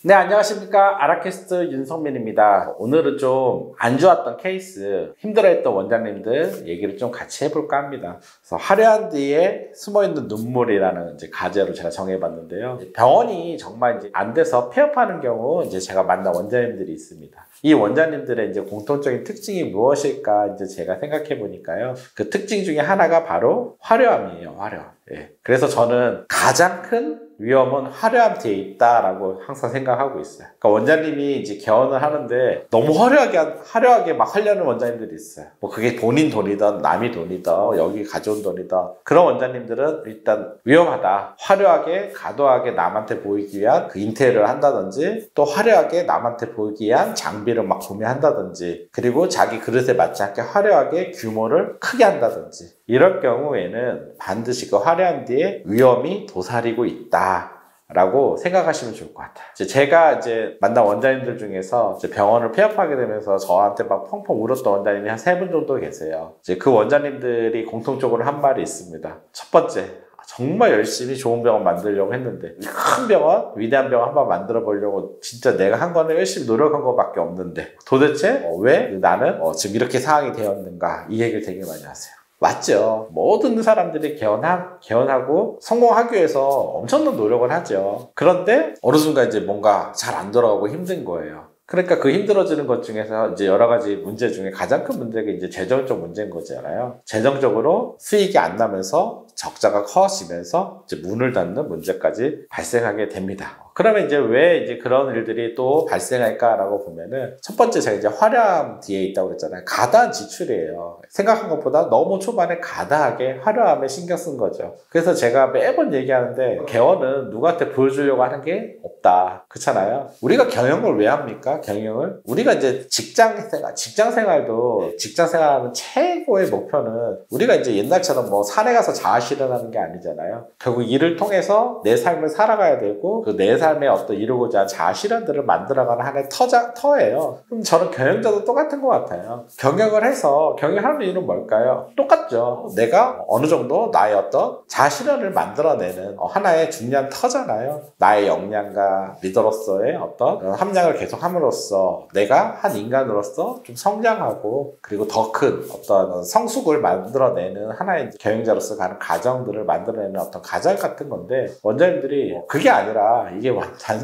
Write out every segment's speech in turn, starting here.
네, 안녕하십니까. 아라캐스트 윤성민입니다. 오늘은 좀 안 좋았던 케이스, 힘들어했던 원장님들 얘기를 좀 같이 해볼까 합니다. 그래서 화려한 뒤에 숨어있는 눈물이라는 이제 과제로 제가 정해봤는데요. 병원이 정말 이제 안 돼서 폐업하는 경우 이제 제가 만난 원장님들이 있습니다. 이 원장님들의 이제 공통적인 특징이 무엇일까 이제 제가 생각해 보니까요. 그 특징 중에 하나가 바로 화려함이에요. 화려함. 예. 그래서 저는 가장 큰 위험은 화려함 뒤에 있다라고 항상 생각하고 있어요. 그러니까 원장님이 이제 개원을 하는데 너무 화려하게 막 하려는 원장님들이 있어요. 뭐 그게 본인 돈이든 남이 돈이든 여기 가져온 돈이든 그런 원장님들은 일단 위험하다. 화려하게 과도하게 남한테 보이기 위한 그 인테리어를 한다든지 또 화려하게 남한테 보이기 위한 장비를 막 구매한다든지 그리고 자기 그릇에 맞지 않게 화려하게 규모를 크게 한다든지 이럴 경우에는 반드시 그 화려한 뒤에 위험이 도사리고 있다 라고 생각하시면 좋을 것 같아요. 제가 이제 만난 원장님들 중에서 이제 병원을 폐업하게 되면서 저한테 막 펑펑 울었던 원장님이 한 3분 정도 계세요. 이제 그 원장님들이 공통적으로 한 말이 있습니다. 첫 번째, 정말 열심히 좋은 병원 만들려고 했는데 큰 병원, 위대한 병원 한번 만들어 보려고 진짜 내가 한 거는 열심히 노력한 것밖에 없는데 도대체 왜 나는 지금 이렇게 상황이 되었는가 이 얘기를 되게 많이 하세요. 맞죠. 모든 사람들이 개원하고 성공하기 위해서 엄청난 노력을 하죠. 그런데 어느 순간 이제 뭔가 잘 안 돌아가고 힘든 거예요. 그러니까 그 힘들어지는 것 중에서 이제 여러 가지 문제 중에 가장 큰 문제가 이제 재정적 문제인 거잖아요. 재정적으로 수익이 안 나면서 적자가 커지면서 이제 문을 닫는 문제까지 발생하게 됩니다. 그러면 이제 왜 이제 그런 일들이 또 발생할까라고 보면은 첫 번째 제가 이제 화려함 뒤에 있다고 그랬잖아요. 가다한 지출이에요. 생각한 것보다 너무 초반에 가다하게 화려함에 신경 쓴 거죠. 그래서 제가 매번 얘기하는데 개원은 누구한테 보여주려고 하는 게 없다. 그렇잖아요. 우리가 경영을 왜 합니까? 경영을? 우리가 이제 직장 생활도 직장 생활하는 최고의 목표는 우리가 이제 옛날처럼 뭐 산에 가서 자아 실현하는 게 아니잖아요. 결국 일을 통해서 내 삶을 살아가야 되고 그 내 삶에 어떤 이루고자 하는 자아 실현들을 만들어가는 하나의 터예요. 그럼 저는 경영자도 똑같은 것 같아요. 경영하는 이유는 뭘까요? 똑같죠. 내가 어느 정도 나의 어떤 자아 실현을 만들어내는 하나의 중요한 터잖아요. 나의 역량과 리더로서의 어떤 함량을 계속함으로써 내가 한 인간으로서 좀 성장하고 그리고 더 큰 어떤 성숙을 만들어내는 하나의 경영자로서 가는 과정들을 만들어내는 어떤 과정 같은 건데 원장님들이 그게 아니라 이게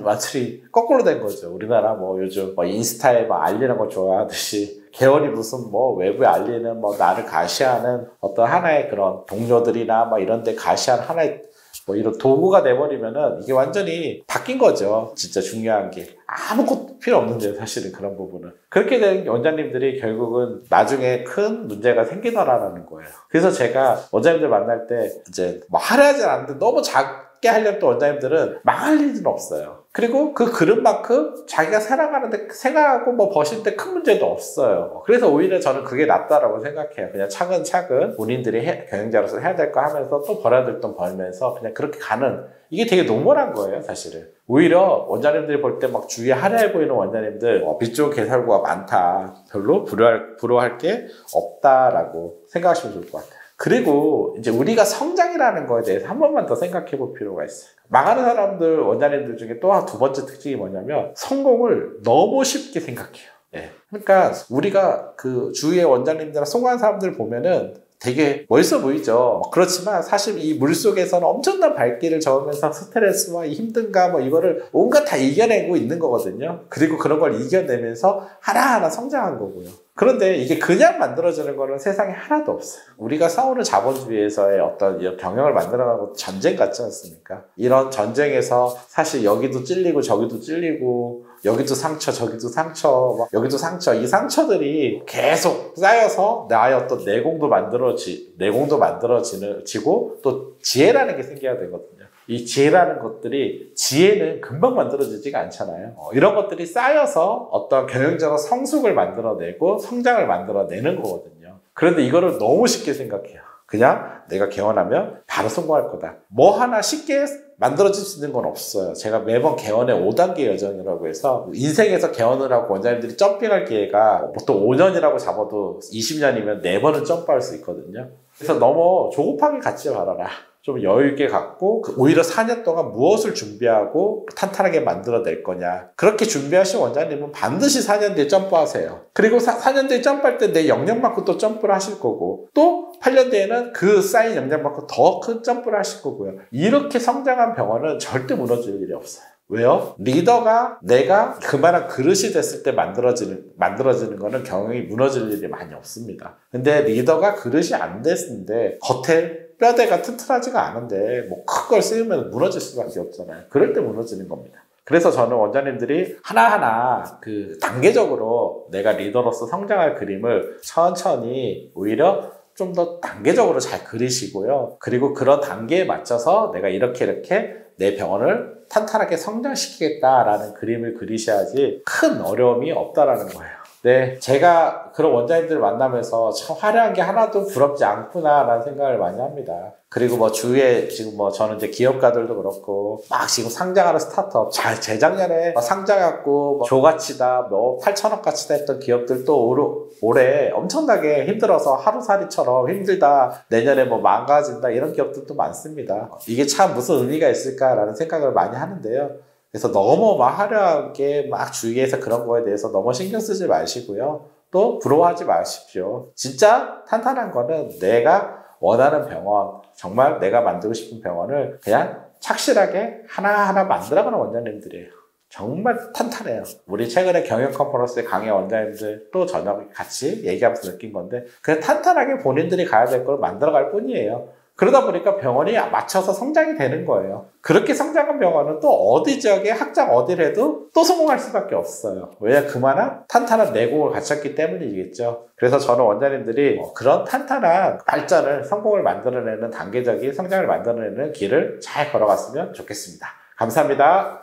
완전히 거꾸로 된 거죠. 우리나라 뭐 요즘 뭐 인스타에 막 알리는 거 좋아하듯이 개원이 무슨 뭐 외부에 알리는 뭐 나를 가시하는 어떤 하나의 그런 동료들이나 뭐 이런 데 가시하는 하나의 뭐 이런 도구가 돼버리면은 이게 완전히 바뀐 거죠. 진짜 중요한 게 아무것도 필요 없는데요. 사실은 그런 부분은. 그렇게 된 원장님들이 결국은 나중에 큰 문제가 생기더라라는 거예요. 그래서 제가 원장님들 만날 때 이제 뭐 화려하지 않은데 너무 작게 하려는 또 원장님들은 망할 일은 없어요. 그리고 그 그릇만큼 자기가 살아가는데 생각하고 뭐 버시는데 큰 문제도 없어요. 그래서 오히려 저는 그게 낫다라고 생각해요. 그냥 차근차근 본인들이 경영자로서 해야 될 거 하면서 또 벌어야 될 돈 벌면서 그냥 그렇게 가는 이게 되게 노멀한 거예요, 사실은. 오히려 원장님들이 볼 때 막 주위에 화려해 보이는 원장님들 빚 좋은 개살구가 많다. 별로 부러워할 게 없다라고 생각하시면 좋을 것 같아요. 그리고 이제 우리가 성장이라는 거에 대해서 한 번만 더 생각해 볼 필요가 있어요. 망하는 사람들, 원장님들 중에 또 두 번째 특징이 뭐냐면 성공을 너무 쉽게 생각해요. 예. 그러니까 우리가 그 주위의 원장님들이나 성공한 사람들 보면은 되게 멋있어 보이죠. 그렇지만 사실 이 물속에서는 엄청난 발길을 저으면서 스트레스와 이 힘든감 이거를 온갖 다 이겨내고 있는 거거든요. 그리고 그런 걸 이겨내면서 하나하나 성장한 거고요. 그런데 이게 그냥 만들어지는 거는 세상에 하나도 없어요. 우리가 싸우는 자본주의에서의 어떤 경영을 만들어가고 전쟁 같지 않습니까? 이런 전쟁에서 사실 여기도 찔리고 저기도 찔리고 여기도 상처 저기도 상처 여기도 상처 이 상처들이 계속 쌓여서 나의 어떤 내공도 만들어지고 또 지혜라는 게 생겨야 되거든요. 이 지혜라는 것들이 지혜는 금방 만들어지지가 않잖아요. 이런 것들이 쌓여서 어떤 경영자가 성숙을 만들어내고 성장을 만들어내는 거거든요. 그런데 이거를 너무 쉽게 생각해요. 그냥 내가 개원하면 바로 성공할 거다. 뭐 하나 쉽게 만들어질 수 있는 건 없어요. 제가 매번 개원의 5단계 여정이라고 해서 인생에서 개원을 하고 원장님들이 점핑할 기회가 보통 5년이라고 잡아도 20년이면 4번은 점프할 수 있거든요. 그래서 너무 조급하게 갖지 말아라. 좀 여유있게 갖고 오히려 4년 동안 무엇을 준비하고 탄탄하게 만들어낼 거냐. 그렇게 준비하신 원장님은 반드시 4년 뒤에 점프하세요. 그리고 4년 뒤에 점프할 때 내 역량만큼 또 점프를 하실 거고 또 8년 뒤에는 그 쌓인 역량만큼 더 큰 점프를 하실 거고요. 이렇게 성장한 병원은 절대 무너질 일이 없어요. 왜요? 리더가 내가 그만한 그릇이 됐을 때 만들어지는 거는 경영이 무너질 일이 많이 없습니다. 근데 리더가 그릇이 안 됐는데 겉에 뼈대가 튼튼하지가 않은데 뭐 큰 걸 쓰면 무너질 수밖에 없잖아요. 그럴 때 무너지는 겁니다. 그래서 저는 원장님들이 하나하나 단계적으로 내가 리더로서 성장할 그림을 천천히 오히려 좀 더 단계적으로 잘 그리시고요. 그리고 그런 단계에 맞춰서 내가 이렇게 내 병원을 탄탄하게 성장시키겠다라는 그림을 그리셔야지 큰 어려움이 없다라는 거예요. 네, 제가 그런 원장님들을 만나면서 참 화려한 게 하나도 부럽지 않구나라는 생각을 많이 합니다. 그리고 뭐 주위에 지금 뭐 저는 이제 기업가들도 그렇고 막 지금 상장하는 스타트업 재작년에 상장했고 뭐 조가치다 뭐 8천억 가치다 했던 기업들도 올해 엄청나게 힘들어서 하루살이처럼 힘들다 내년에 뭐 망가진다 이런 기업들도 많습니다. 이게 참 무슨 의미가 있을까라는 생각을 많이 하는데요. 그래서 너무 막 화려하게 막 주위에서 그런 거에 대해서 너무 신경 쓰지 마시고요. 또 부러워하지 마십시오. 진짜 탄탄한 거는 내가 원하는 병원, 정말 내가 만들고 싶은 병원을 그냥 착실하게 하나하나 만들어가는 원장님들이에요. 정말 탄탄해요. 우리 최근에 경영 컨퍼런스에 강의 원장님들 또 저녁에 같이 얘기하면서 느낀 건데 그냥 탄탄하게 본인들이 가야 될 걸 만들어갈 뿐이에요. 그러다 보니까 병원이 맞춰서 성장이 되는 거예요. 그렇게 성장한 병원은 또 어디 지역에 확장 어디를 해도 또 성공할 수밖에 없어요. 왜냐 그만한 탄탄한 내공을 갖췄기 때문이겠죠. 그래서 저는 원장님들이 그런 탄탄한 발전을 성공을 만들어내는 단계적인 성장을 만들어내는 길을 잘 걸어갔으면 좋겠습니다. 감사합니다.